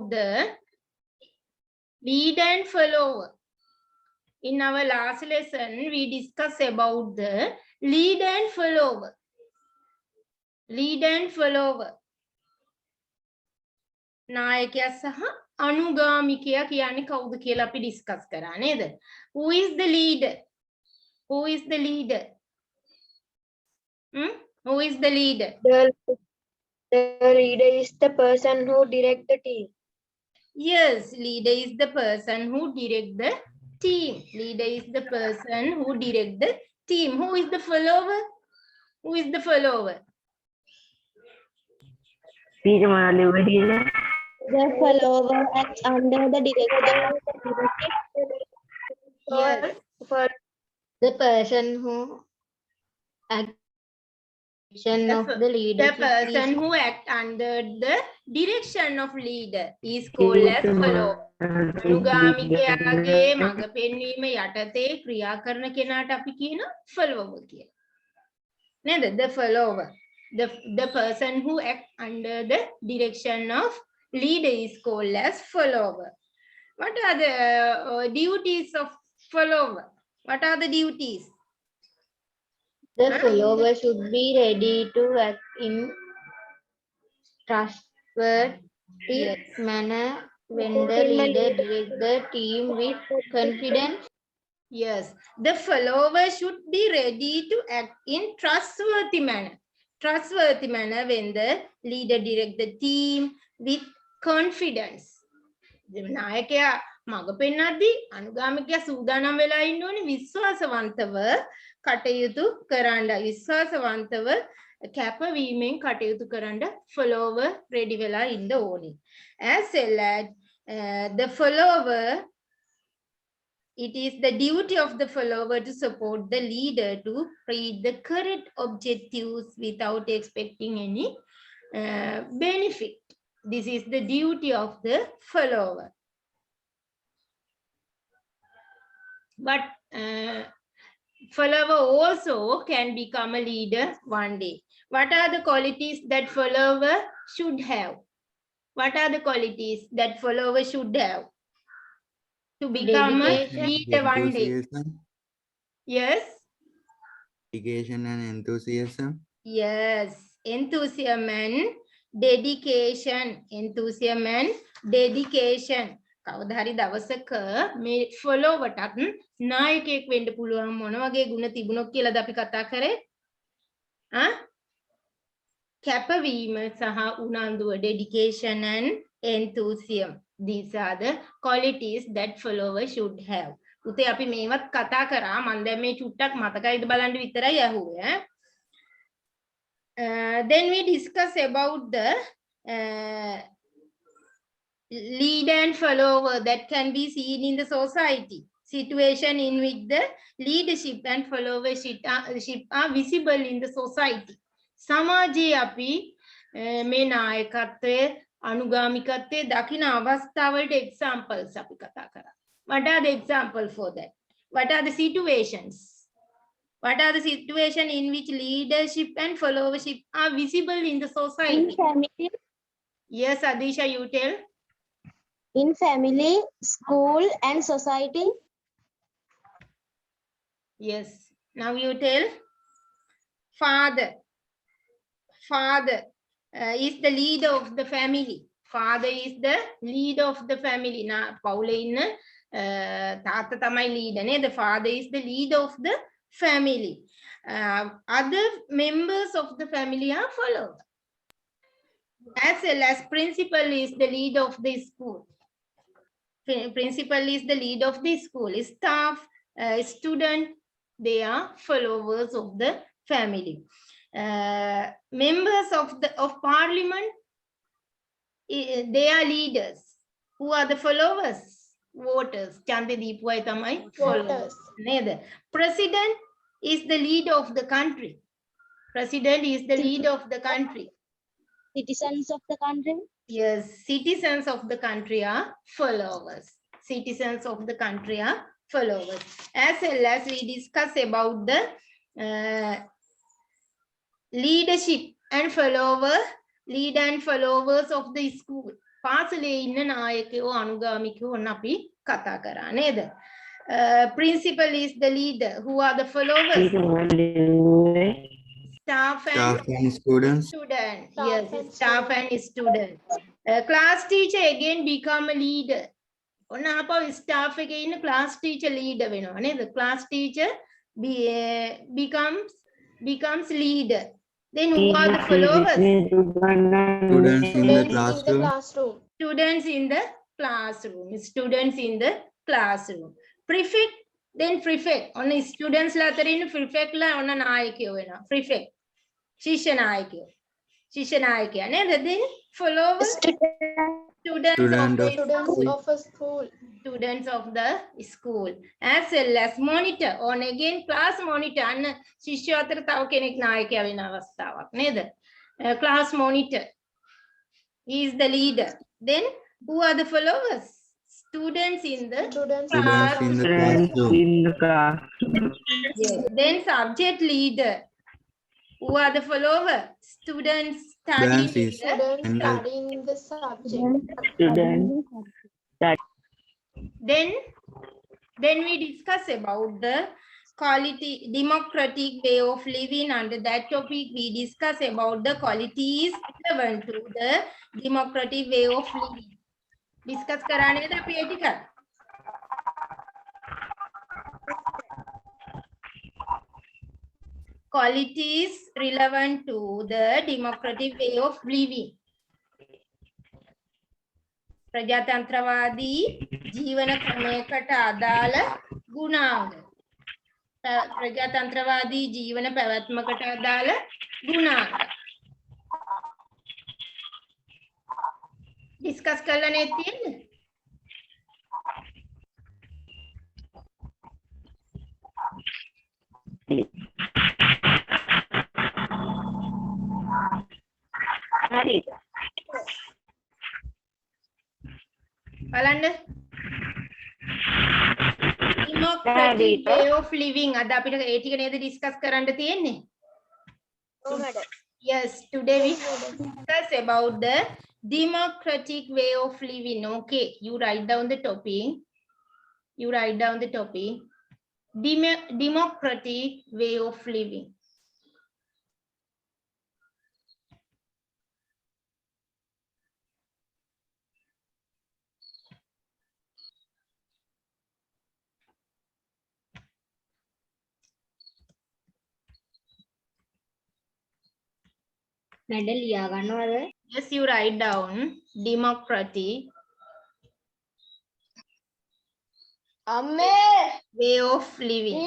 about the lead and follower. In our last lesson, we discussed about the lead and follower. Lead and follower. නායකයා සහ අනුගාමිකයා කියන්නේ කවුද කියලා අපි discuss කරා නේද? Who is the leader? Who is the leader? Who is the leader? The leader is the person who directs the team. Yes, leader is the person who directs the team. Leader is the person who directs the team. Who is the follower? Who is the follower? The follower acts under the direction of the Yes. for the person who action of the leader. The person who acts under the direction of leader is called as follower. අනුගාමිකයාගේ මඟ පෙන්වීම යටතේ ක්‍රියා කරන කෙනාට අපි කියන follower කියලා. නේද? The follower. The person who acts under the direction of leader is called as follower. What are the duties of follower? What are the duties? The follower should be ready to act in trustworthy manner when the leader directs the team with confidence. Yes, the follower should be ready to act in trustworthy manner. Trustworthy manner when the leader directs the team with confidence. නායකයා මඟ පෙන්වද්දී අනුගාමිකයා සූදානම් වෙලා ඉන්න ඕනේ විශ්වාසවන්තව කටයුතු කරන්න. විශ්වාසවන්තව කැපවීමෙන් කටයුතු කරන්න follower ready වෙලා ඉන්න ඕනේ. As well as the follower, it is the duty of the follower to support the leader to reach the correct objectives without expecting any benefit. This is the duty of the follower. But follower also can become a leader one day. What are the qualities that follower should have? What are the qualities that follower should have to become a leader one day? Yes? Dedication and enthusiasm. Yes, enthusiasm and dedication. Enthusiasm and dedication. කවදා හරි දවසක මේ followerටත් නායකයෙක් වෙන්න පුළුවන් මොන වගේ ගුණ තිබුණොත් කියලාද අපි කතා කරේ? කැපවීම සහ උනන්දුව, dedication and enthusiasm. These are the qualities that follower should have. උතේ අපි මේවත් කතා කරා. මම දැන් මේ චුට්ටක් මතකයිද බලන්න විතරයි අහුවේ. Then we discuss about the lead and follower that can be seen in the society. Situation in which the leadership and followership are visible in the society. සමාජයේ අපි මේ නායකත්වයේ අනුගාමිකත්වයේ දකින අවස්ථාවලට examples අපි කතා කරා. What are the examples for that? What are the situations? What are the situations in which leadership and followership are visible in the society? In family. Yes, Adisha, you tell. In family, school and society. Yes. Now you tell. Father. Father is the leader of the family. Father is the leader of the family. Na පවුලේ ඉන්න තාත්තා තමයි leader නේ. The father is the leader of the family. Other members of the family are followers. As well as principal is the leader of the school. Principal is the leader of the school. Staff, student, they are followers of the family. Members of parliament, they are leaders. Who are the followers? Voters. ඡන්දේ දීපු අය තමයි followers. නේද? President is the leader of the country. President is the leader of the country. Citizens of the country. Yes, citizens of the country are followers. Citizens of the country are followers. As well as we discuss about the leadership and followers of the school. පාසලේ ඉන්න නායකයෝ අනුගාමිකයෝ ඔන්න අපි කතා කරා නේද? Principal is the leader. Who are the followers? Staff and Staff and students. student. Yes, staff and student. Class teacher again become a leader. ඔන්න අපව staff එකේ ඉන්න class teacher leader වෙනවා නේද? Class teacher becomes leader. Then who are the followers? Students in the classroom. Students in the classroom. Students in the classroom. Prefect. Then prefect. On students la athariන් prefect la ඔන්න නායකයෝ වෙනවා. Prefect. ශිෂ්‍ය නායකයෝ. ශිෂ්‍ය නායකයා නේද? Then followers. Students of a school. Students of the school. As well as monitor. On again class monitor. අන්න ශිෂ්‍ය අතර තව කෙනෙක් නායකයා වෙන අවස්ථාවක් නේද? Class monitor. He is the leader. Then who are the followers? Students in the Students in the classroom. Yes. Then subject leader. Who are the followers? Students studying Students is in the subject. Then we discuss about the quality democratic way of living. Under that topic we discuss about the qualities relevant to the democratic way of living. Discuss කරා නේද අපි ඒ ටික? Qualities relevant to the democratic way of living. ප්‍රජාතන්ත්‍රවාදී ජීවන ක්‍රමයකට අදාළ ගුණාංග. ප්‍රජාතන්ත්‍රවාදී ජීවන පැවැත්මකට අදාළ ගුණාංග. ඩිස්කස් කරලා නේ තියෙන්නේ. හරි. බලන්න. Democratic way of living. අද අපිට ඒ ටික නේද ඩිස්කස් කරන්න තියෙන්නේ? ඔව් madam. Yes, today we discuss about the democratic way of living. Okay, you write down the topic. Democratic way of living. මැඩල් ලියා ගන්නවද? Yes, you write down democratic way of living.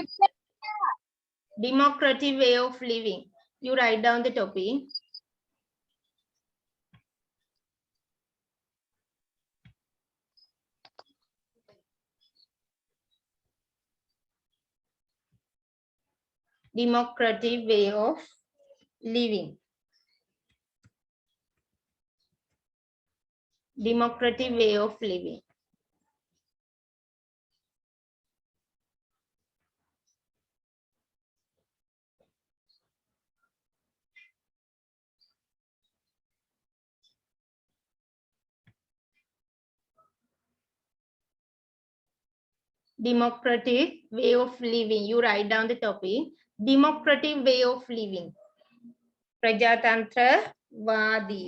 Democratic way of living. You write down the topic. Democratic way of living. Democratic way of living. Democratic way of living. You write down the topic. Democratic way of living. ප්‍රජාතන්ත්‍රවාදී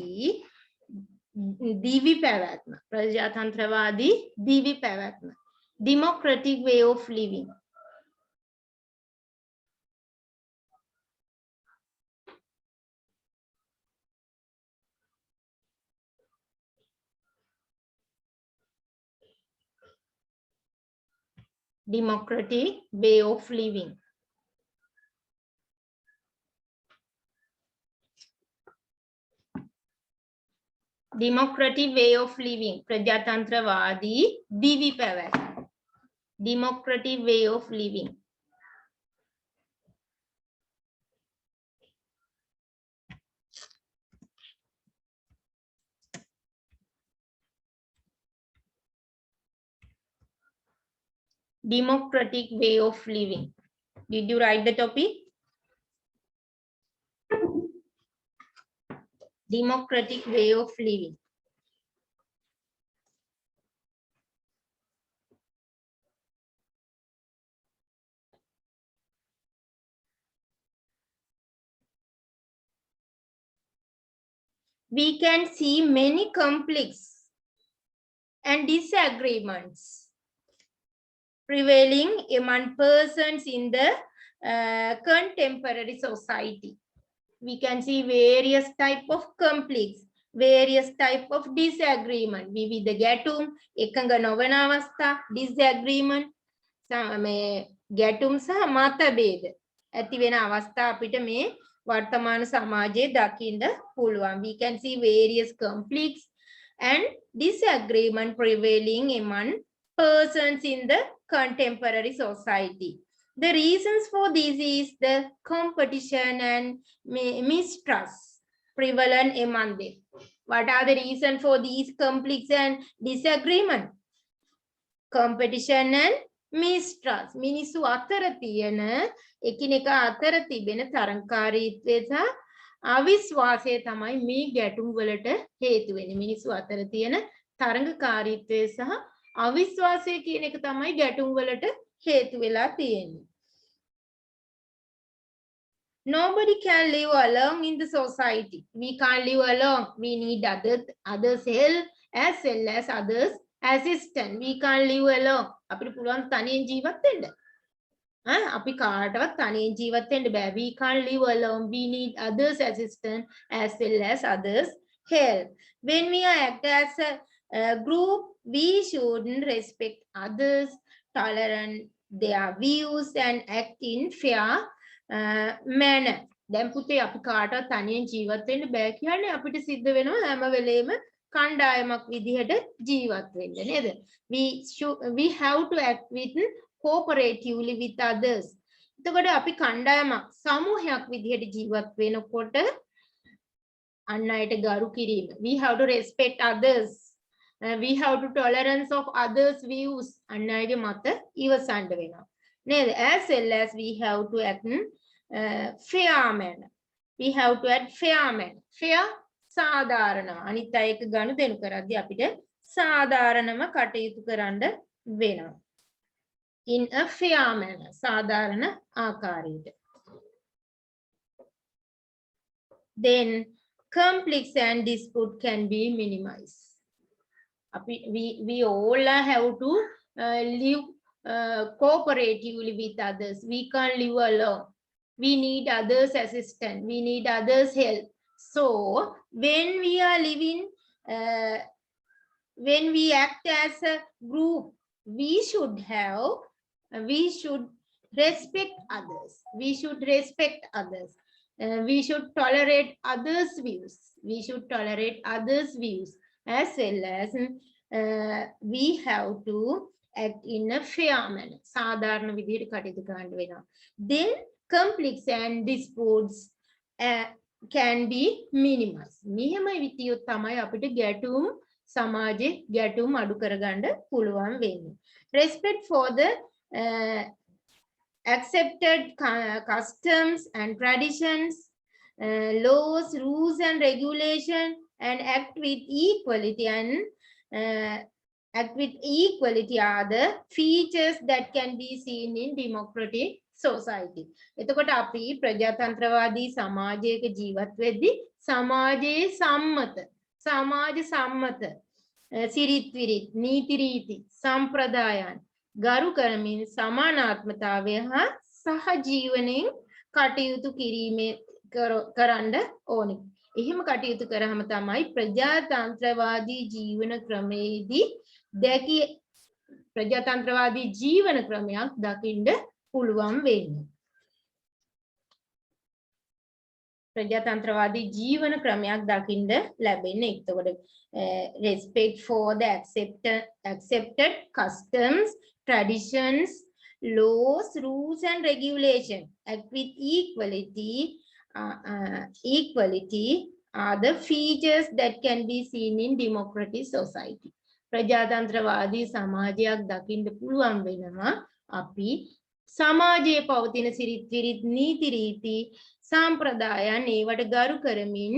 දිවි පැවැත්ම. ප්‍රජාතන්ත්‍රවාදී දිවි පැවැත්ම. Democratic way of living. Democratic way of living. Democratic way of living. ප්‍රජාතන්ත්‍රවාදී දිවි පැවැත්ම. Democratic way of living. Democratic way of living. Did you write the topic? Democratic way of living. we can see many conflicts and disagreements prevailing among persons in the contemporary society. We can see various type of conflicts, various type of disagreement. විවිධ ගැටුම්, එකඟ නොවන අවස්ථා, disagreement, මේ ගැටුම් සහ මතභේද ඇති වෙන අවස්ථා අපිට මේ වර්තමාන සමාජයේ දකින්න පුළුවන්. We can see various conflicts and disagreement prevailing among persons in the contemporary society. The reasons for this is the competition and mistrust prevalent among them. What are the reasons for these conflicts and disagreement? Competition and mistrust. මිනිස්සු අතර තියෙන එකිනෙකා අතර තිබෙන තරංකාරීත්වය සහ අවිශ්වාසය තමයි මේ ගැටුම් වලට හේතු වෙන්නේ. මිනිස්සු අතර තියෙන තරංකාරීත්වය සහ අවිශ්වාසය කියන එක තමයි ගැටුම් වලට හේතු වෙලා තියෙන්නේ. Nobody can live alone in the society. We can't live alone. We need others help as well as others assistance. We can't live alone. අපිට පුළුවන් තනියෙන් ජීවත් වෙන්න. අපි කාටවත් තනියෙන් ජීවත් වෙන්න බෑ. We can't live alone. We need others assistance as well as others help. When we act as a group, we should respect others, tolerate their views and act in fair manner. දැන් පුතේ අපි කාටවත් තනියෙන් ජීවත් වෙන්න බෑ කියන්නේ අපිට සිද්ධ වෙනවා හැම වෙලේම කණ්ඩායමක් විදිහට ජීවත් වෙන්න නේද? We have to act with cooperatively with others. එතකොට අපි කණ්ඩායමක් සමූහයක් විදිහට ජීවත් වෙනකොට අන් අයට ගරු කිරීම. We have to respect others. We have to tolerance of others views. අන් අයගේ මත ඉවසන්න වෙනවා. නේද? As well as we have to act fair manner. We have to act fair manner. Fair සාධාරණව. අනිත් අය එක්ක ගනුදෙනු කරද්දී අපිට සාධාරණව කටයුතු කරන්න වෙනවා. In a fair manner. සාධාරණ ආකාරයට. Then conflicts and dispute can be minimized. We all have to live cooperatively with others. We can't live alone. We need others' assistance. We need others' help. So when we are living, when we act as a group, we should respect others. We should respect others. We should tolerate others' views. We should tolerate others' views as well as we have to act in a fair manner. සාධාරණ විදිහට කටයුතු කරන්න වෙනවා. Then conflicts and disputes can be minimized. මෙහෙම විදියට තමයි අපිට ගැටුම් සමාජයේ ගැටුම් අඩු කරගන්න පුළුවන් වෙන්නේ. Respect for the accepted customs and traditions, laws, rules and regulation, and act with equality are the features that can be seen in democratic society. එතකොට අපි ප්‍රජාතන්ත්‍රවාදී සමාජයක ජීවත් වෙද්දී සමාජයේ සමාජ සම්මත සිරිත් විරිත් නීති රීති සම්ප්‍රදායන් ගරු කරමින් සමානාත්මතාවය හා සහජීවනයෙන් කටයුතු කිරීමේ කරන්න ඕනේ. එහෙම කටයුතු කරාම තමයි ප්‍රජාතන්ත්‍රවාදී ජීවන ක්‍රමයේදී ප්‍රජාතන්ත්‍රවාදී ජීවන ක්‍රමයක් දකින්න පුළුවන් වෙන්නේ. ප්‍රජාතන්ත්‍රවාදී ජීවන ක්‍රමයක් දකින්න ලැබෙන්නේ. එතකොට respect for the accepted customs, traditions, laws, rules and regulation. Act with equality are the features that can be seen in democratic society. ප්‍රජාතන්ත්‍රවාදී සමාජයක් දකින්න පුළුවන් වෙනවා අපි සමාජයේ පවතින සිරිත් විරිත් නීති රීති සම්ප්‍රදායන් ඒවට ගරු කරමින්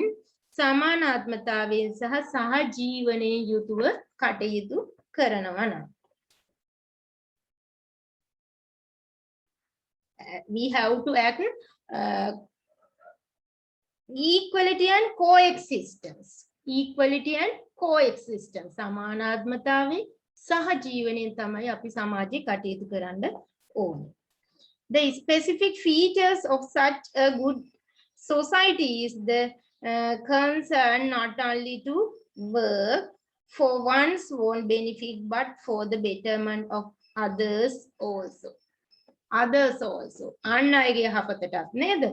සමානාත්මතාවයෙන් සහ සහජීවනයෙන් යුතුව කටයුතු කරනවා නම්. We have to act equality and coexistence. Equality and coexistence. සමානාත්මතාවය සහ ජීවනයෙන් තමයි අපි සමාජයේ කටයුතු කරන්න ඕනේ. The specific features of such a good society is the concern not only to work for one's own benefit but for the betterment of others also. Others also. අන්නයිගේ යහපතටත් නේද?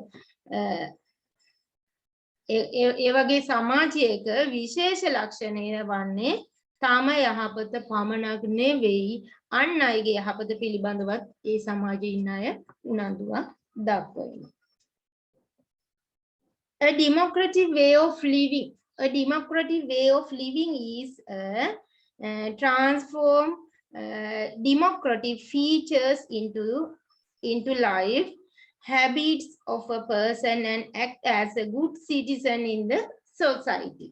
ඒ වගේ සමාජයක විශේෂ ලක්ෂණය වන්නේ තම යහපත පමණක් නෙවෙයි අන් අයගේ යහපත පිළිබඳවත් ඒ සමාජයේ ඉන්න අය උනන්දුවක් දක්වනවා. A democratic way of living. A democratic way of living is transform democratic features into life habits of a person and act as a good citizen in the society.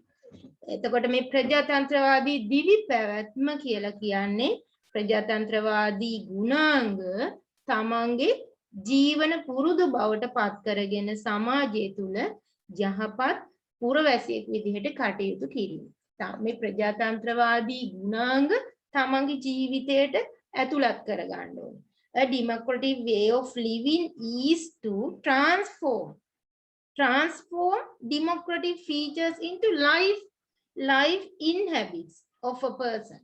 එතකොට මේ ප්‍රජාතන්ත්‍රවාදී දිවි පැවැත්ම කියලා කියන්නේ ප්‍රජාතන්ත්‍රවාදී ගුණාංග තමන්ගේ ජීවන පුරුදු බවට පත් කරගෙන සමාජය තුළ යහපත් පුරවැසියෙක් විදිහට කටයුතු කිරීම. මේ ප්‍රජාතන්ත්‍රවාදී ගුණාංග තමන්ගේ ජීවිතයට ඇතුළත් කරගන්න ඕනේ. A democratic way of living is to transform democratic features into life in habits of a person.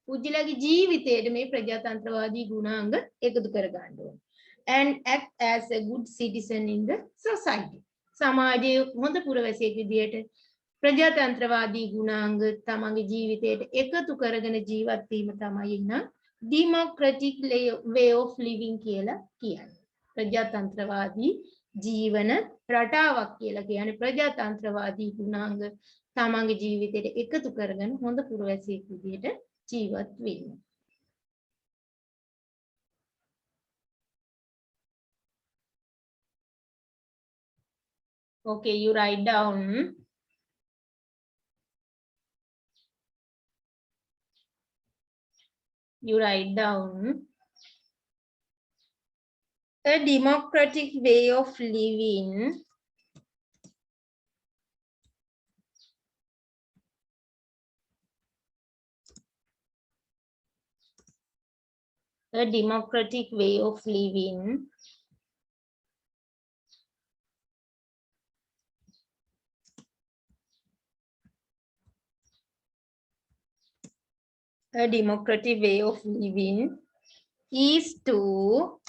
පුජ්‍යලගේ ජීවිතයට මේ ප්‍රජාතන්ත්‍රවාදී ගුණාංග එකතු කරගන්න ඕනේ. And act as a good citizen in the society. සමාජයේ හොඳ පුරවැසියෙක් විදියට ප්‍රජාතන්ත්‍රවාදී ගුණාංග තමන්ගේ ජීවිතයට එකතු කරගෙන ජීවත් වීම තමයි democratic way of living කියලා කියන්නේ. ප්‍රජාතන්ත්‍රවාදී ජීවන රටාවක් කියලා කියන්නේ ප්‍රජාතන්ත්‍රවාදී ගුණාංග තමන්ගේ ජීවිතයට එකතු කරගෙන හොඳ පුරවැසියෙක් විදියට ජීවත් වීම. Okay, you write down. You write down. A democratic way of living is to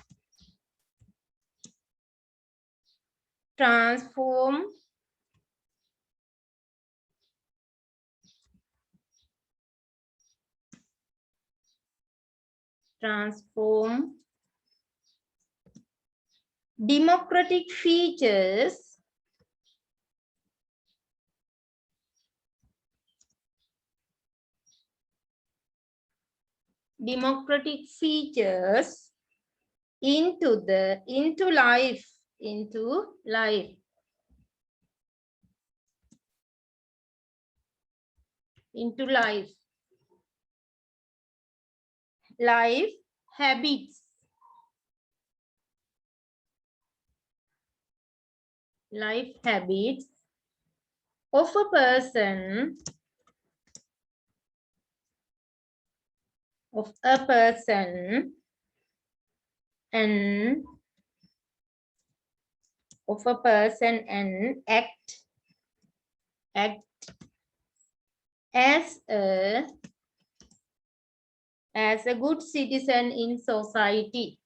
transform democratic features into life habits of a person and act as a good citizen in society.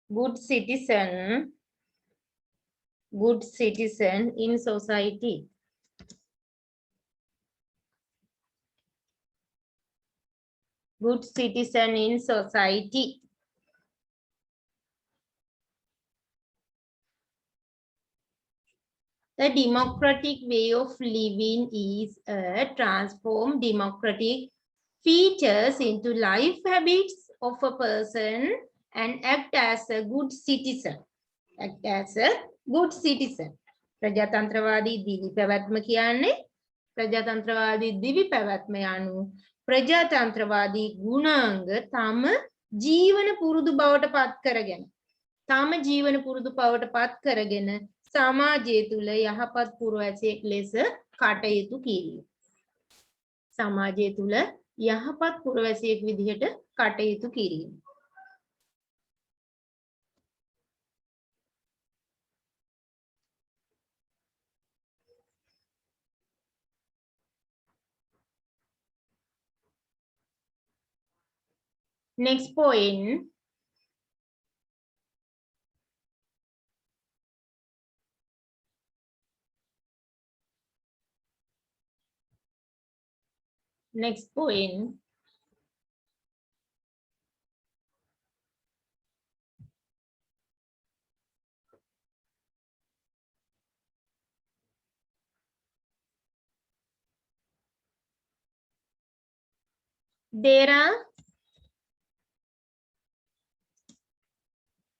Good citizen in society. Good citizen in society. The democratic way of living is transform democratic features into life habits of a person and act as a good citizen. ප්‍රජාතන්ත්‍රවාදී දිවි පැවැත්ම කියන්නේ ප්‍රජාතන්ත්‍රවාදී දිවි පැවැත්ම යනු ප්‍රජාතන්ත්‍රවාදී ගුණාංග තම ජීවන පුරුදු බවට පත් කරගෙන තම ජීවන පුරුදු බවට පත් කරගෙන සමාජය තුළ යහපත් පුරවැසියෙක් ලෙස කටයුතු කිරීම. සමාජය තුළ යහපත් පුරවැසියෙක් විදිහට කටයුතු කිරීම. Next point. Next point.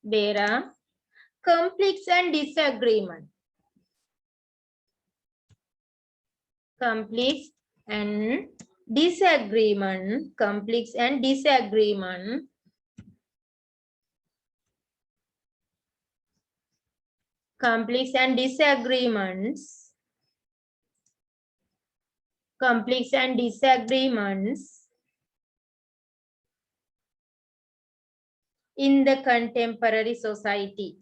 There are conflicts and disagreement. Conflicts and disagreement. Conflicts and disagreement. Conflicts and disagreements. Conflicts and disagreements in the contemporary society.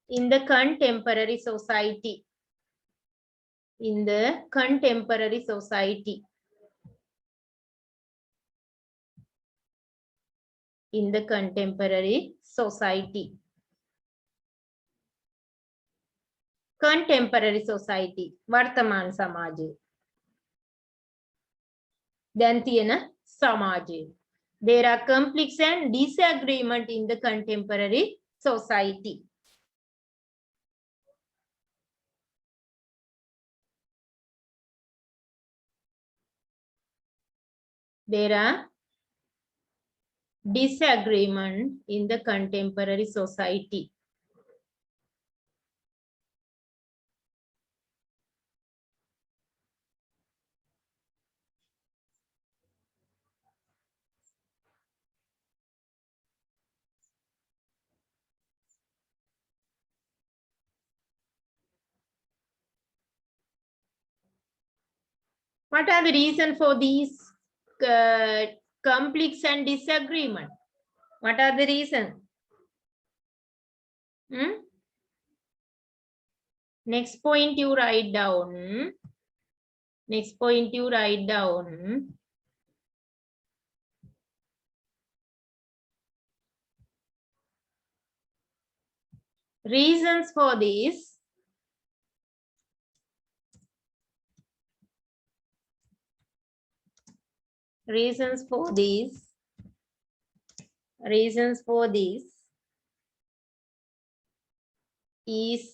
In the contemporary society. In the contemporary society. In the contemporary society. Contemporary society. वर्तमान समाज. දැන් තියෙන සමාජය. There are conflicts and disagreement in the contemporary society. There are disagreement in the contemporary society. What are the reasons for these conflicts and disagreement? What are the reasons? Next point you write down. Next point you write down. Reasons for this. Reasons for this. Reasons for this is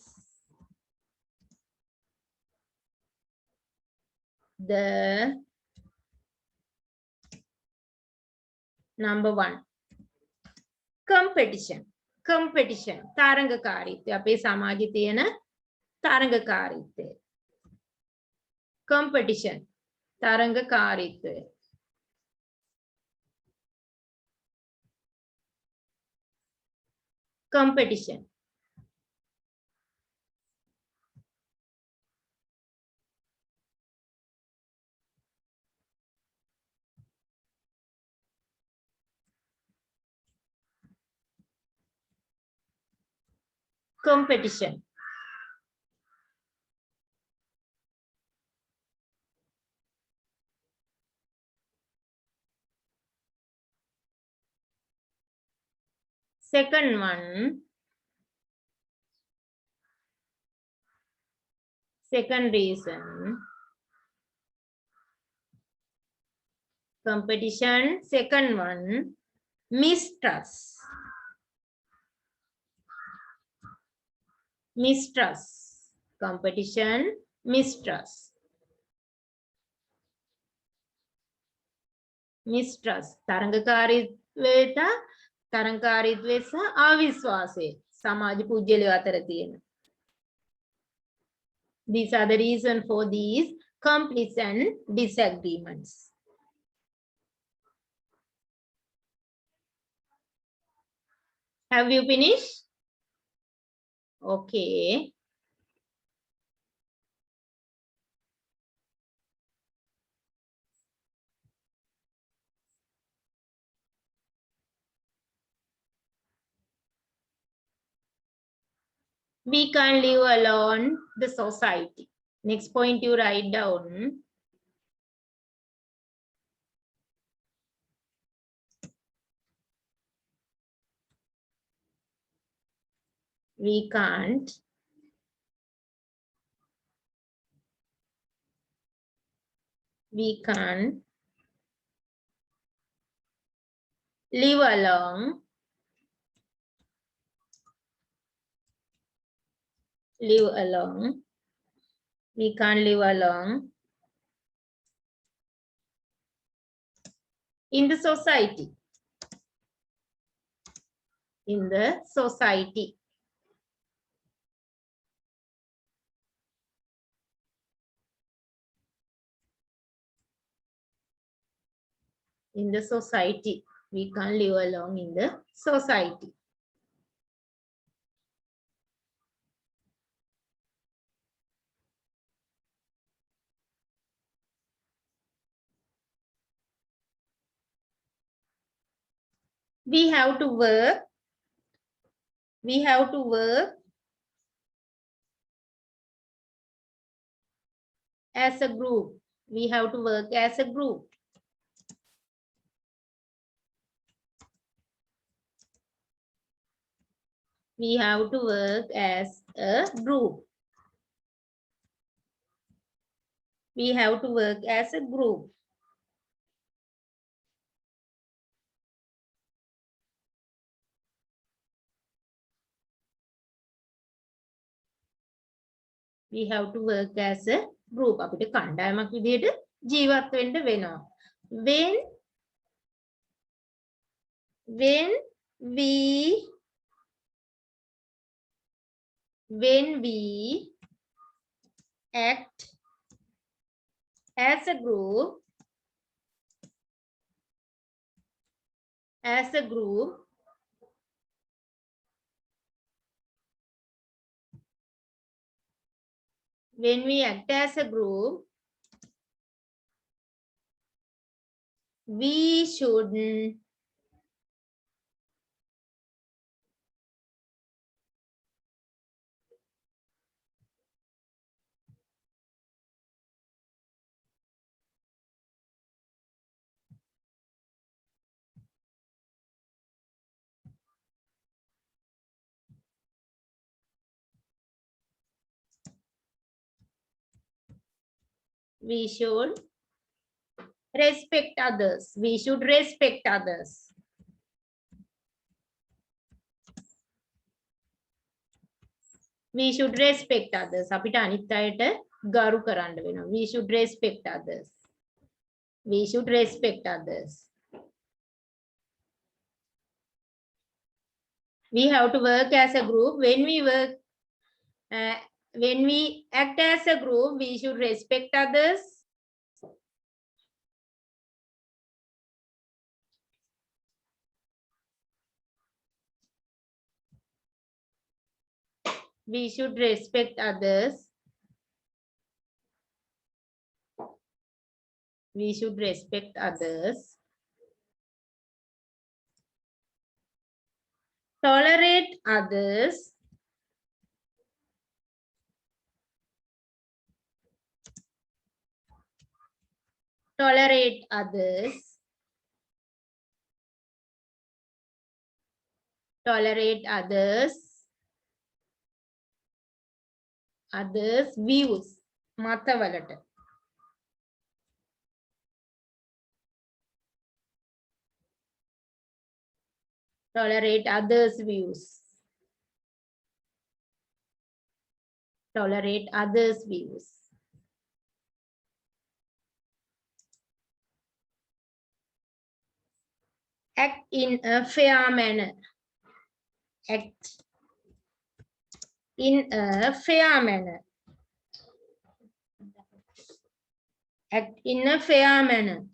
the number one. Competition. Competition. තරඟකාරීත්වය. අපේ සමාජයේ තියෙන තරඟකාරීත්වය. Competition. තරඟකාරීත්වය. Competition. Competition. Second one. Second reason. Competition. Second one. Mistrust. Mistrust. Competition. Mistrust. Mistrust. තරඟකාරීත්වයට තරඟකාරීත්වය සහ අවිශ්වාසය. සමාජ පුජ්‍යලයෝ අතර තියෙන. These are the reason for these conflicts and disagreements. Have you finished? Okay. We can't live alone, the society. Next point you write down. We can't live alone we can't live alone in the society. In the society. In the society. We can't live alone in the society. We have to work. We have to work as a group. We have to work as a group. We have to work as a group. We have to work as a group. We have to work as a group. අපිට කණ්ඩායමක් විදිහට ජීවත් වෙන්න වෙනවා. When we act as a group, when we act as a group, we should respect others. We should respect others. We should respect others. අපිට අනිත් අයට ගරු කරන්න වෙනවා. We should respect others. We should respect others. We have to work as a group. When we act as a group, we should respect others. We should respect others. We should respect others. Tolerate others. Tolerate others. Tolerate others. Others views. මතවලට. Tolerate others views. Tolerate others views. Act in a fair manner. Act in a fair manner. Act in a fair manner.